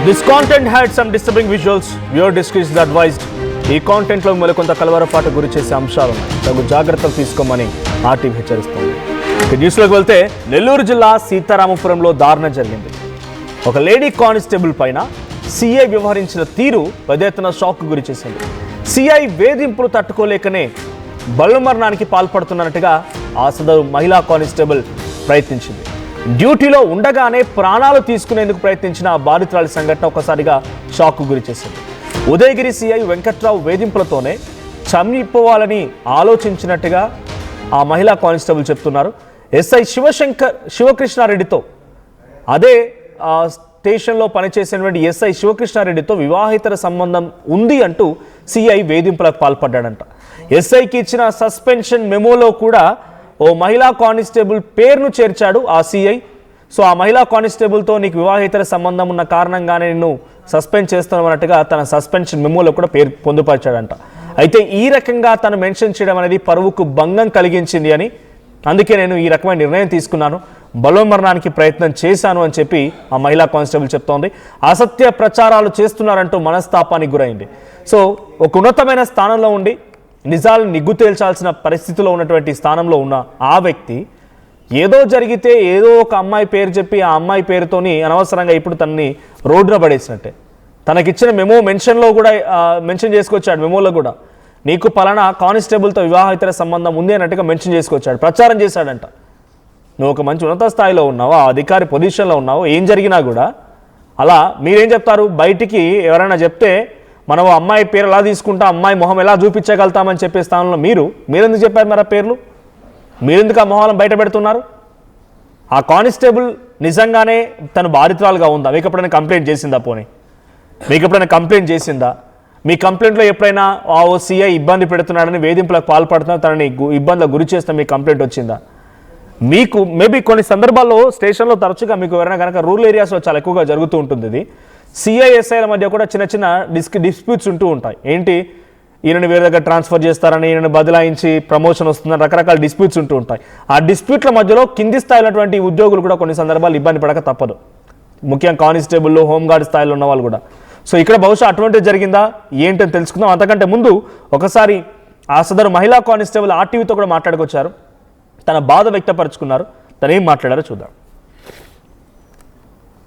This content had some disturbing visuals. Viewer discretion is advised. ఈ కాంటెంట్లో మరికొంత కలవరపాటు గురి చేసే అంశాలు తగు జాగ్రత్తలు తీసుకోమని ఆర్టీవీ హెచ్చరిస్తోంది. న్యూస్లోకి వెళ్తే నెల్లూరు జిల్లా సీతారామపురంలో దారుణం జరిగింది. ఒక లేడీ కానిస్టేబుల్ పైన సిఐ వ్యవహరించిన తీరు పెద్ద ఎత్తున షాక్ గురి చేసింది. సిఐ వేధింపులు తట్టుకోలేకనే బలమరణానికి పాల్పడుతున్నట్టుగా ఆ సదరు మహిళా కానిస్టేబుల్ ప్రయత్నించింది. డ్యూటీలో ఉండగానే ప్రాణాలు తీసుకునేందుకు ప్రయత్నించిన బాధితురాలి సంఘటన ఒకసారిగా షాక్ గురి చేసింది. ఉదయగిరి సిఐ వెంకట్రావు వేధింపులతోనే చనిపోవాలని ఆలోచించినట్టుగా ఆ మహిళా కానిస్టేబుల్ చెప్తున్నారు. ఎస్ఐ శివకృష్ణారెడ్డితో అదే స్టేషన్లో పనిచేసినటువంటి ఎస్ఐ శివకృష్ణారెడ్డితో వివాహేతర సంబంధం ఉంది అంటూ సిఐ వేధింపులకు పాల్పడ్డాడంట. ఎస్ఐకి ఇచ్చిన సస్పెన్షన్ మెమోలో కూడా ఓ మహిళా కానిస్టేబుల్ పేరును చేర్చాడు ఆ సిఐ. సో ఆ మహిళా కానిస్టేబుల్తో నీకు వివాహేతర సంబంధం ఉన్న కారణంగానే నిన్ను సస్పెండ్ చేస్తున్నామన్నట్టుగా తన సస్పెన్షన్ మెమోలో కూడా పేరు పొందుపరిచాడంట. అయితే ఈ రకంగా తను మెన్షన్ చేయడం అనేది పరువుకు భంగం కలిగించింది అని, అందుకే నేను ఈ రకమైన నిర్ణయం తీసుకున్నాను, బలవన్మరణానికి ప్రయత్నం చేశాను అని చెప్పి ఆ మహిళా కానిస్టేబుల్ చెప్తోంది. అసత్య ప్రచారాలు చేస్తున్నారంటూ మనస్తాపానికి గురైంది. సో ఒక ఉన్నతమైన స్థానంలో ఉండి నిజాలను నిగ్గు తేల్చాల్సిన పరిస్థితిలో ఉన్నటువంటి స్థానంలో ఉన్న ఆ వ్యక్తి ఏదో జరిగితే ఏదో ఒక అమ్మాయి పేరు చెప్పి ఆ అమ్మాయి పేరుతోని అనవసరంగా ఇప్పుడు తనని రోడ్డున పడేసినట్టే. తనకిచ్చిన మెమో మెన్షన్లో కూడా మెన్షన్ చేసుకొచ్చాడు. మెమోలో కూడా నీకు పలానా కానిస్టేబుల్తో వివాహేతర సంబంధం ఉంది అన్నట్టుగా మెన్షన్ చేసుకొచ్చాడు, ప్రచారం చేశాడంట. నువ్వు ఒక మంచి ఉన్నత స్థాయిలో ఉన్నావు, ఆ అధికారి పొజిషన్లో ఉన్నావు, ఏం జరిగినా కూడా అలా మీరేం చెప్తారు? బయటికి ఎవరైనా చెప్తే మనం అమ్మాయి పేరు ఎలా తీసుకుంటా, అమ్మాయి మొహం ఎలా చూపించగలుగుతామని చెప్పే స్థానంలో మీరెందుకు చెప్పారు మరి ఆ పేర్లు? మీరెందుకు ఆ మొహాలను బయట పెడుతున్నారు? ఆ కానిస్టేబుల్ నిజంగానే తను బాధితురాలుగా ఉందా? మీకు ఎప్పుడైనా కంప్లైంట్ చేసిందా? పోనీ మీకు ఎప్పుడైనా కంప్లైంట్ చేసిందా? మీ కంప్లైంట్లో ఎప్పుడైనా ఓ సిఐ ఇబ్బంది పెడుతున్నాడని, వేధింపులకు పాల్పడుతున్నా, తనని ఇబ్బందులకు గురి చేస్తే మీకు కంప్లైంట్ వచ్చిందా? మీకు మేబీ కొన్ని సందర్భాల్లో స్టేషన్లో తరచుగా మీకు ఎవరైనా కనుక రూరల్ ఏరియాస్లో చాలా ఎక్కువగా జరుగుతూ ఉంటుంది. ఇది సిఐఎస్ఐల మధ్య కూడా చిన్న చిన్న డిస్ప్యూట్స్ ఉంటూ ఉంటాయి. ఏంటి, ఈయనని వేరే దగ్గర ట్రాన్స్ఫర్ చేస్తారని, ఈయనని బదలాయించి ప్రమోషన్ వస్తుందని రకరకాల డిస్ప్యూట్స్ ఉంటూ ఉంటాయి. ఆ డిస్ప్యూట్ల మధ్యలో కింది స్థాయిలోటువంటి ఉద్యోగులు కూడా కొన్ని సందర్భాలు ఇబ్బంది పడక తప్పదు. ముఖ్యంగా కానిస్టేబుల్, హోంగార్డ్ స్థాయిలో ఉన్న వాళ్ళు కూడా. సో ఇక్కడ బహుశా అటువంటిది జరిగిందా ఏంటని తెలుసుకుందాం. అంతకంటే ముందు ఒకసారి ఆ సదరు మహిళా కానిస్టేబుల్ ఆర్టీవీతో కూడా మాట్లాడుకొచ్చారు. తన బాధ వ్యక్తపరుచుకున్నారు. తను ఏం మాట్లాడారో చూద్దాం.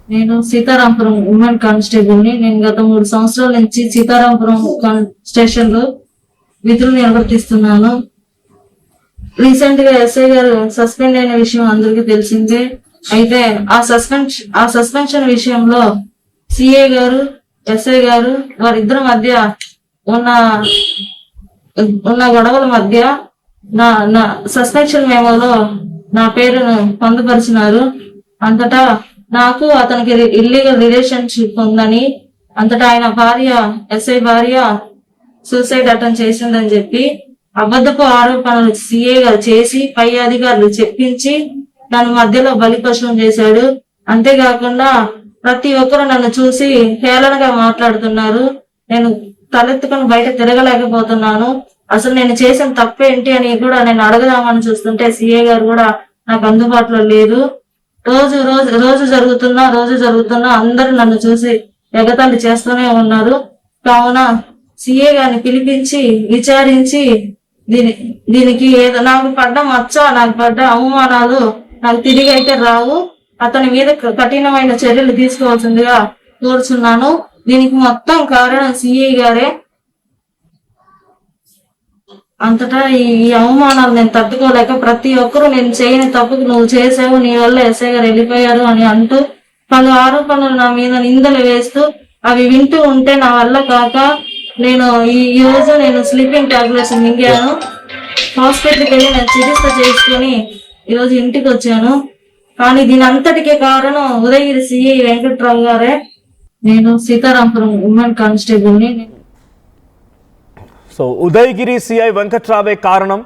నేను సీతారాంపురం ఉమెన్ కానిస్టేబుల్ని. నేను గత 3 సంవత్సరాల నుంచి సీతారాంపురం స్టేషన్ లో విధులు నిర్వర్తిస్తున్నాను. రీసెంట్ గా ఎస్ఐ గారు సస్పెండ్ అయిన విషయం అందరికీ తెలిసిందే. అయితే ఆ సస్పెన్షన్ విషయంలో సిఐ గారు, ఎస్ఐ గారు వారిద్దరి మధ్య ఉన్న గొడవల మధ్య నా సస్పెన్షన్ మెమోలో నా పేరును పొందుపరిచినారు. అంతటా నాకు అతనికి ఇల్లీగల్ రిలేషన్షిప్ ఉందని, అంతటా ఆయన భార్య, ఎస్ఐ భార్య సూసైడ్ అటెంప్ట్ చేసిందని చెప్పి అబద్ధపు ఆరోపణలు సిఐ గారు చేసి పై అధికారులు చెప్పించి నన్ను మధ్యలో బలిపశువం చేశాడు. అంతేకాకుండా ప్రతి ఒక్కరు నన్ను చూసి హేళనగా మాట్లాడుతున్నారు. నేను తలెత్తుకొని బయట తిరగలేకపోతున్నాను. అసలు నేను చేసిన తప్పేంటి అని కూడా నేను అడగదామని చూస్తుంటే సిఐ గారు కూడా నాకు అందుబాటులో లేదు. రోజు జరుగుతున్నా అందరూ నన్ను చూసి ఎగతాళి చేస్తూనే ఉన్నారు. కావున సిఏ గారిని పిలిపించి విచారించి దీనికి ఏదో నాకు పడ్డ మచ్చ, నాకు పడ్డ అవమానాలు నాకు తిరిగి అయితే రావు, అతని మీద కఠినమైన చర్యలు తీసుకోవాల్సిందిగా కోరుచున్నాను. దీనికి మొత్తం కారణం సిఐ గారే. అంతటా ఈ అవమానాలు నేను తట్టుకోలేక ప్రతి ఒక్కరూ నేను చేయని తప్పుకు నువ్వు చేసావు, నీ వల్ల ఎస్ఐ గారు వెళ్ళిపోయారు అని అంటూ పలు ఆరోపణలు నా మీద నిందలు వేస్తూ అవి వింటూ ఉంటే నా వల్ల కాక నేను ఈ రోజు నేను స్లీపింగ్ టాబ్లెట్స్ మింగాను. హాస్పిటల్కి వెళ్ళి నేను చికిత్స చేసుకుని ఈరోజు ఇంటికి వచ్చాను. కానీ దీని అంతటికే కారణం ఉదయగిరి సిఐ వెంకట్రావు గారే. నేను సీతారాంపురం ఉమెన్ కానిస్టేబుల్ని. సో ఉదయగిరి సిఐ వెంకట్రావే కారణం.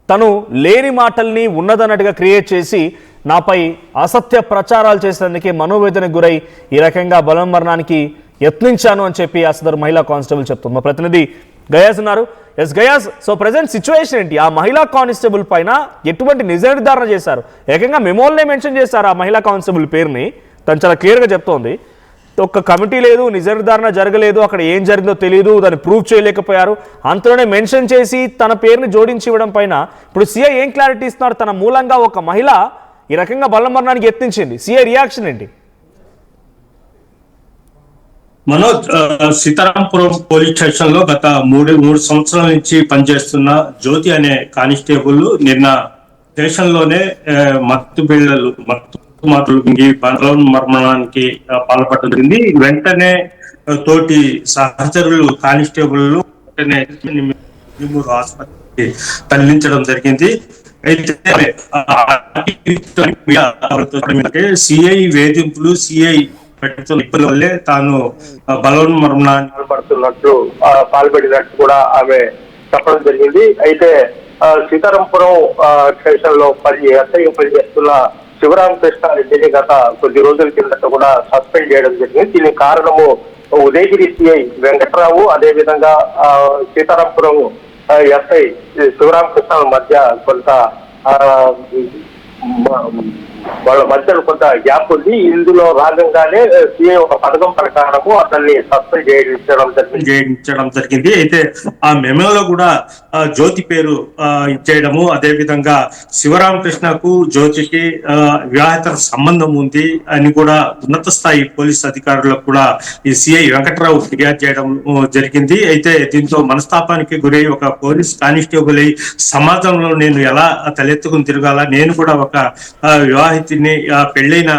తను లేని మాటల్ని ఉన్నదన్నట్టుగా క్రియేట్ చేసి నాపై అసత్య ప్రచారాలు చేసేందుకే మనోవేదనకు గురై ఈ రకంగా బలవన్మరణానికి యత్నించాను అని చెప్పి ఆ సదరు మహిళా కానిస్టేబుల్ చెప్తుంది. మా ప్రతినిధి గయాజ్ ఉన్నారు. Yes Gayaz, so present situation ఏంటి? ఆ మహిళా కానిస్టేబుల్ పైన ఎటువంటి నిజ నిర్ధారణ చేశారు? ఏకంగా మెమోల్నే మెన్షన్ చేశారు ఆ మహిళా కానిస్టేబుల్ పేరుని. తను చాలా క్లియర్గా చెప్తోంది. ఒక్క కమిటీ లేదు, నిజ నిర్ధారణ జరగలేదు, అక్కడ ఏం జరిగిందో తెలియదు, దాన్ని ప్రూవ్ చేయలేకపోయారు, అంతలోనే మెన్షన్ చేసి తన పేరుని జోడించి ఇవ్వడం పైన ఇప్పుడు సిఐ ఏం క్లారిటీ ఇస్తున్నారు? తన మూలంగా ఒక మహిళ ఈ రకంగా బలమరణానికి యత్నించింది, సిఐ రియాక్షన్ ఏంటి? మనోజ్, సీతారాంపురం పోలీస్ స్టేషన్ లో గత మూడు సంవత్సరాల నుంచి పనిచేస్తున్న జ్యోతి అనే కానిస్టేబుల్ నిన్న స్టేషన్ లోనే మత్తు మాటలు మింగి మరణానికి పాల్పడడం జరిగింది. వెంటనే తోటి సహచరులు కానిస్టేబుల్ వెంటనే ఆసుపత్రికి తరలించడం జరిగింది. అయితే సిఐ వేధింపులు, సిఐ పెట్టుతున్న ఇబ్బంది వల్లే తాను బలవన్మరణానికి పాల్పడినట్టు కూడా ఆమె చెప్పడం జరిగింది. అయితే సీతారాంపురం స్టేషన్ లో పనిచేస్తున్న శివరామకృష్ణారెడ్డిని గత కొద్ది రోజుల కిందట కూడా సస్పెండ్ చేయడం జరిగింది. దీనికి కారణము ఉదయగిరి సిఐ వెంకట్రావు, అదేవిధంగా సీతారాంపురం ఎస్ఐ శివరామకృష్ణ మధ్య కొంత వాళ్ళ మధ్యలో కొంత గ్యాప్ ఉంది. ఇందులో భాగంగానే సీఏ ఒక పథకం ప్రకారము అతన్ని సస్పెండ్ చేయించడం జరిగింది. అయితే ఆ మెమోలో కూడా జ్యోతి పేరు ఇచ్చేయడము, అదే విధంగా శివరామకృష్ణకు జ్యోతికి వివాహేతర సంబంధం ఉంది అని కూడా ఉన్నత స్థాయి పోలీస్ అధికారులకు కూడా ఈ సిఐ వెంకట్రావు ఫిర్యాదు చేయడం జరిగింది. అయితే దీంతో మనస్తాపానికి గురై ఒక పోలీస్ కానిస్టేబుల్ అయి సమాజంలో నేను ఎలా తలెత్తుకుని తిరగాల, నేను కూడా ఒక వివాహితుని, పెళ్ళైన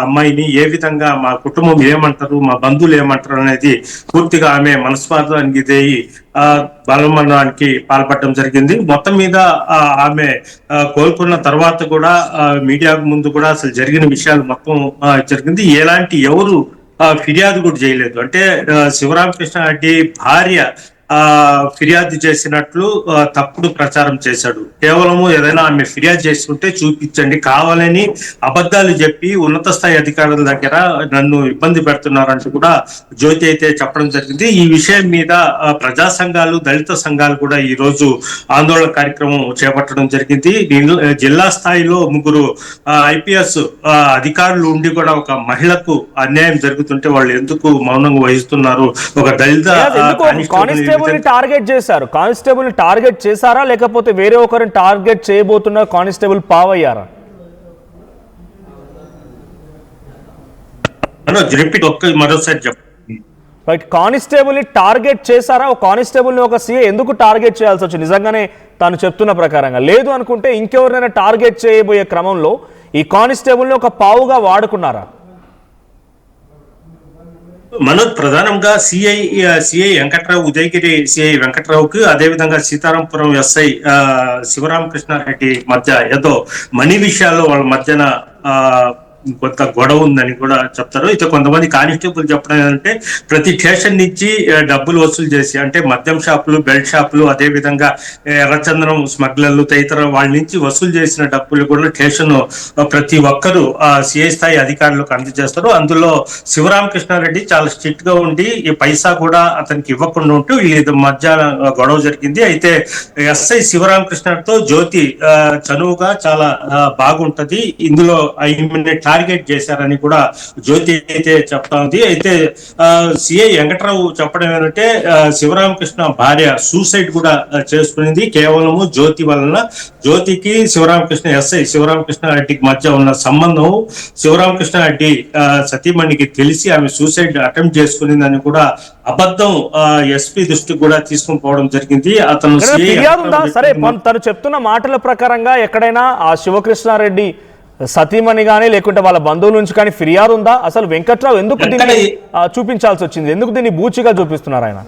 అమ్మాయిని ఏ విధంగా మా కుటుంబం ఏమంటారు, మా బంధువులు ఏమంటారు అనేది పూర్తిగా ఆమె మనస్పార్థానికి ఇదేయి బలమరణానికి పాల్పడడం జరిగింది. మొత్తం మీద ఆమె కోలుకున్న తర్వాత కూడా మీడియా ముందు కూడా అసలు జరిగిన విషయాలు మొత్తం జరిగింది. ఎవరు ఫిర్యాదు కూడా చేయలేదు. అంటే శివరామకృష్ణ రెడ్డి భార్య ఫిర్యాదు చేసినట్లు తప్పుడు ప్రచారం చేశాడు. కేవలము ఏదైనా ఆమె ఫిర్యాదు చేసుకుంటే చూపించండి, కావాలని అబద్ధాలు చెప్పి ఉన్నత స్థాయి అధికారుల దగ్గర నన్ను ఇబ్బంది పెడుతున్నారంటూ కూడా జ్యోతి అయితే చెప్పడం జరిగింది. ఈ విషయం మీద ప్రజా సంఘాలు, దళిత సంఘాలు కూడా ఈ రోజు ఆందోళన కార్యక్రమం చేపట్టడం జరిగింది. జిల్లా స్థాయిలో 3 IPS అధికారులు ఉండి కూడా ఒక మహిళకు అన్యాయం జరుగుతుంటే వాళ్ళు ఎందుకు మౌనంగా వహిస్తున్నారు? ఒక దళిత టార్గెట్ చేశారు, కానిస్టేబుల్ టార్గెట్ చేశారా, లేకపోతే వేరే ఒకరిని టార్గెట్ చేయబోతున్న కానిస్టేబుల్ పావయ్యారా? మరోసారి చెప్పండి. రైట్, కానిస్టేబుల్ టార్గెట్ చేశారా? ఒక కానిస్టేబుల్ ని ఒక సీఏ ఎందుకు టార్గెట్ చేయాల్సి వచ్చింది? నిజంగానే తాను చెప్తున్న ప్రకారంగా లేదు అనుకుంటే ఇంకెవరినైనా టార్గెట్ చేయబోయే క్రమంలో ఈ కానిస్టేబుల్ ని ఒక పావుగా వాడుకున్నారా? మనోజ్, ప్రధానంగా సిఐ వెంకట్రావు, ఉదయగిరి సిఐ వెంకట్రావుకి, అదేవిధంగా సీతారాంపురం ఎస్ఐ శివరామకృష్ణారెడ్డి మధ్య ఏదో మనీ విషయాల్లో వాళ్ళ మధ్యన కొంత గొడవ ఉందని కూడా చెప్తారు. అయితే కొంతమంది కానిస్టేబుల్ చెప్పడం ఏంటంటే ప్రతి స్టేషన్ నుంచి డబ్బులు వసూలు చేసి, అంటే మద్యం షాపులు, బెల్ట్ షాపులు, అదే విధంగా ఎర్రచందనం స్మగ్లర్లు తదితర వాళ్ళ నుంచి వసూలు చేసిన డబ్బులు కూడా స్టేషన్ ప్రతి ఒక్కరూ సిఐ స్థాయి అధికారులకు అందజేస్తారు. అందులో శివరామకృష్ణారెడ్డి చాలా స్ట్రిక్ట్ గా ఉండి ఈ పైసా కూడా అతనికి ఇవ్వకుండా ఉంటూ వీళ్ళ మధ్య గొడవ జరిగింది. అయితే ఎస్ఐ శివరామకృష్ణతో జ్యోతి చనువుగా చాలా బాగుంటది, ఇందులో టార్గెట్ చేశారని కూడా జ్యోతి అయితే చెప్తా ఉంది. అయితే సిఐ వెంకట్రావు చెప్పడం ఏంటంటే శివరామకృష్ణ భార్య సూసైడ్ కూడా చేసుకునింది కేవలము జ్యోతి వలన. జ్యోతికి ఎస్ఐ శివరామకృష్ణ రెడ్డికి మధ్య ఉన్న సంబంధం శివరామకృష్ణ రెడ్డి సతీమణికి తెలిసి ఆమె సూసైడ్ అటెంప్ట్ చేసుకునిందని కూడా అబద్ధం ఎస్పీ దృష్టికి కూడా తీసుకుని పోవడం జరిగింది. అతను సరే, తను చెప్తున్న మాటల ప్రకారంగా ఎక్కడైనా ఆ శివకృష్ణారెడ్డి సతీమణి కానీ లేకుంటే వాళ్ళ బంధువుల నుంచి కానీ ఫిర్యాదు ఉందా? అసలు వెంకట్రావు ఎందుకు దీన్ని చూపించాల్సి వచ్చింది? ఎందుకు దీన్ని బూచిగా చూపిస్తున్నారు ఆయన?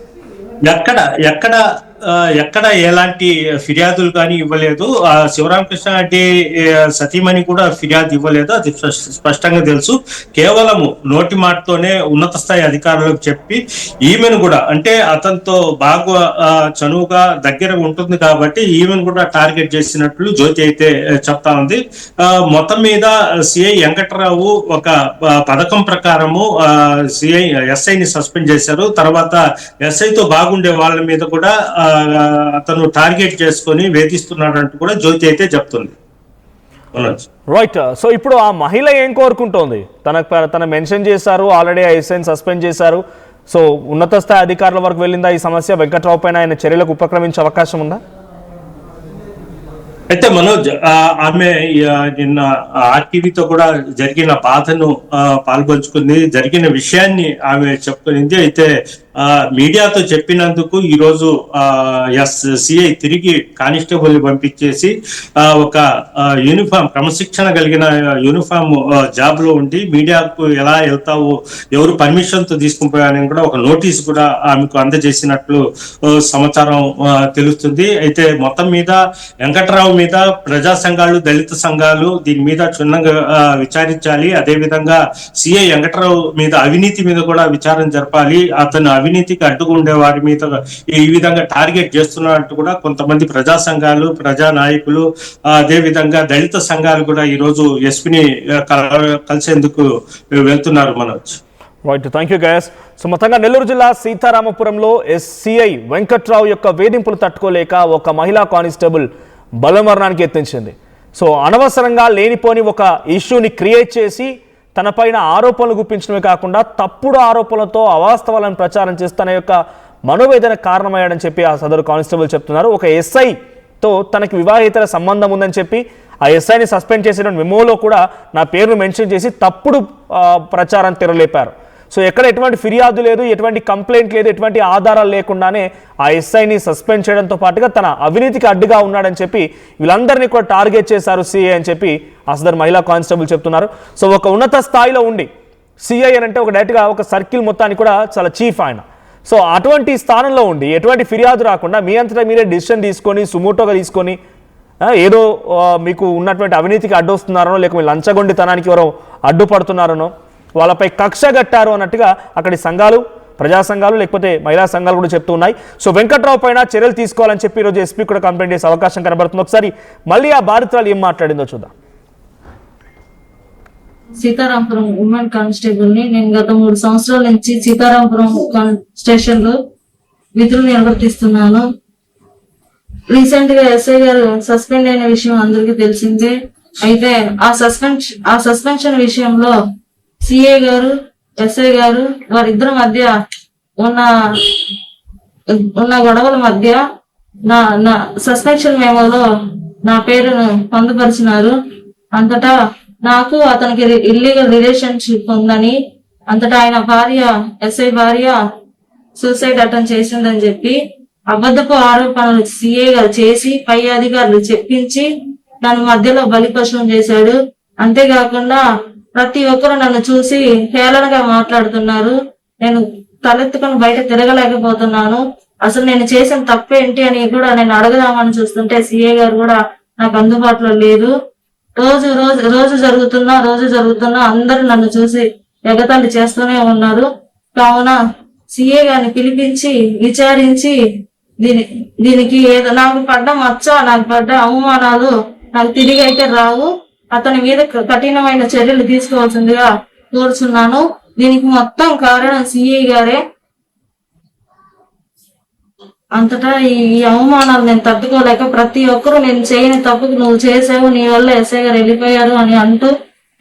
ఎక్కడ ఎలాంటి ఫిర్యాదులు కానీ ఇవ్వలేదు. శివరామకృష్ణ రెడ్డి సతీమణి కూడా ఫిర్యాదు ఇవ్వలేదు, అది స్పష్టంగా తెలుసు. కేవలము నోటి మాటతోనే ఉన్నత స్థాయి అధికారులకు చెప్పి ఈమెను కూడా, అంటే అతనితో బాగా చనువుగా దగ్గర ఉంటుంది కాబట్టి ఈమెను కూడా టార్గెట్ చేసినట్లు జ్యోతి అయితే చెప్తా ఉంది. మొత్తం మీద సిఐ వెంకట్రావు ఒక పథకం ప్రకారము ఎస్ఐని సస్పెండ్ చేశారు. తర్వాత ఎస్ఐతో బాగుండే వాళ్ళ మీద కూడా అతను టార్గెట్ చేసుకొని వేధిస్తున్నాడంటూ కూడా జ్యోతి అయితే చెప్తుంది. మనోజ్. రైట్. సో ఇప్పుడు ఆ మహిళ ఏం కోరుకుంటోంది? తన మెన్షన్ చేశారు, ఆల్రెడీ ఆ ఎస్ఐని సస్పెండ్ చేశారు. సో ఉన్నత స్థాయి అధికారుల వరకు వెళ్ళిందా ఈ సమస్య? వెంకట్రావు పైన ఆయన చర్యలకు ఉపక్రమించే అవకాశం ఉందా? అయితే మనోజ్, ఆమె నిన్న ఆర్టీవీతో కూడా జరిగిన బాధను పాల్పంచుకుంది, జరిగిన విషయాన్ని ఆమె చెప్పుకుంది. అయితే మీడియాతో చెప్పినందుకు ఈరోజు సిఐ తిరిగి కానిస్టేబుల్ పంపించేసి ఒక యూనిఫామ్, క్రమశిక్షణ కలిగిన యూనిఫామ్ జాబ్ లో ఉండి మీడియాకు ఎలా వెళ్తావు, ఎవరు పర్మిషన్ తో తీసుకుపోయారని కూడా ఒక నోటీస్ కూడా ఆమెకు అందజేసినట్లు సమాచారం తెలుస్తుంది. అయితే మొత్తం మీద వెంకట్రావు మీద ప్రజా సంఘాలు, దళిత సంఘాలు దీని మీద క్షుణ్ణంగా విచారించాలి. అదేవిధంగా సిఐ వెంకట్రావు మీద అవినీతి మీద కూడా విచారణ జరపాలి. అతను అవినీతికి అడ్డుగా ఉండే వారి మీద ఈ విధంగా టార్గెట్ చేస్తున్నట్టు కూడా కొంతమంది ప్రజా సంఘాలు, ప్రజా నాయకులు, అదే విధంగా దళిత సంఘాలు కూడా ఈ రోజు ఎస్పీని కలిసేందుకు వెళ్తున్నారు Manoj. Right, thank you guys. So మొత్తంగా నెల్లూరు జిల్లా సీతారామపురంలో ఎస్సీఐ వెంకట్రావు యొక్క వేధింపులు తట్టుకోలేక ఒక మహిళా కానిస్టేబుల్ బలమరణానికి యత్నించింది. సో అనవసరంగా లేనిపోని ఒక ఇష్యూని క్రియేట్ చేసి తనపైన ఆరోపణలు గుప్పించడమే కాకుండా తప్పుడు ఆరోపణలతో అవాస్తవాలను ప్రచారం చేసి తన యొక్క మనోవేదన కారణమయ్యాడని చెప్పి ఆ సదరు కానిస్టేబుల్ చెప్తున్నారు. ఒక ఎస్ఐతో తనకి వివాహేతర సంబంధం ఉందని చెప్పి ఆ ఎస్ఐని సస్పెండ్ చేసిన మెమోలో కూడా నా పేరును మెన్షన్ చేసి తప్పుడు ప్రచారం తెరలేపారు. సో ఎక్కడ ఎటువంటి ఫిర్యాదు లేదు, ఎటువంటి కంప్లైంట్ లేదు, ఎటువంటి ఆధారాలు లేకుండానే ఆ ఎస్ఐని సస్పెండ్ చేయడంతో పాటుగా తన అవినీతికి అడ్డుగా ఉన్నాడని చెప్పి వీళ్ళందరినీ కూడా టార్గెట్ చేశారు సిఐ అని చెప్పి అసదర్ మహిళా కానిస్టేబుల్ చెప్తున్నారు. సో ఒక ఉన్నత స్థాయిలో ఉండి సిఐ అని అంటే ఒక డైరెక్ట్గా ఒక సర్కిల్ మొత్తానికి కూడా చాలా చీఫ్ ఆయన. సో అటువంటి స్థానంలో ఉండి ఎటువంటి ఫిర్యాదు రాకుండా మీ అంతటా మీరే డిసిషన్ తీసుకొని సుమోటోగా తీసుకొని ఏదో మీకు ఉన్నటువంటి అవినీతికి అడ్డొస్తున్నారనో లేకపోతే లంచగొండితనానికి ఎవరో అడ్డుపడుతున్నారనో వాళ్ళపై కక్ష కట్టారు అన్నట్టుగా అక్కడి సంఘాలు, ప్రజా సంఘాలు లేకపోతే మహిళా సంఘాలు కూడా చెప్తూ ఉన్నాయి. సో వెంకట్రావు పైన చర్యలు తీసుకోవాలని చెప్పి ఈరోజు ఎస్పీ కూడా కంప్లైంట్ చేసే అవకాశం కనబడుతుంది. ఒకసారి మళ్ళీ ఆ బాధితురాలు ఏం మాట్లాడిందో చూద్దాం. సీతారాంపురం ఉమెన్ కానిస్టేబుల్ ని నేను గత 3 సంవత్సరాల నుంచి సీతారాంపురం స్టేషన్ లో విధులు నిర్వర్తిస్తున్నాను. రీసెంట్ గా ఎస్ఐ గారు సస్పెండ్ అయిన విషయం అందరికీ తెలిసిందే. అయితే ఆ సస్పెన్షన్ విషయంలో సిఐ గారు, ఎస్ఐ గారు వారిద్దరి మధ్య ఉన్న గొడవల మధ్య నా సస్పెన్షన్ మేమోలో నా పేరును పొందుపరిచినారు. అంతటా నాకు అతనికి ఇల్లీగల్ రిలేషన్షిప్ ఉందని, అంతటా ఆయన భార్య, ఎస్ఐ భార్య సూసైడ్ అటెంప్ట్ చేసిందని చెప్పి అబద్ధపు ఆరోపణలు సిఐ గారు చేసి పై అధికారులు చెప్పించి నన్ను మధ్యలో బలిపశువం చేశాడు. అంతేకాకుండా ప్రతి ఒక్కరు నన్ను చూసి హేళనగా మాట్లాడుతున్నారు. నేను తలెత్తుకొని బయట తిరగలేకపోతున్నాను. అసలు నేను చేసిన తప్పేంటి అని కూడా నేను అడగదామని చూస్తుంటే సిఐ గారు కూడా నాకు అందుబాటులో లేదు. రోజు జరుగుతున్నా అందరూ నన్ను చూసి ఎగతాళి చేస్తూనే ఉన్నారు. కావున సిఐ గారిని పిలిపించి విచారించి దీనికి ఏదో నాకు పడ్డ మచ్చ, నాకు పడ్డ అవమానాలు నాకు తిరిగి అయితే రావు. అతని మీద కఠినమైన చర్యలు తీసుకోవాల్సిందిగా కోరుచున్నాను. దీనికి మొత్తం కారణం సిఐ గారే. అంతటా ఈ అవమానాలు నేను తట్టుకోలేక ప్రతి ఒక్కరూ నేను చేయని తప్పుకు నువ్వు చేసావు, నీ వల్ల ఎస్ఐ గారు వెళ్ళిపోయారు అని అంటూ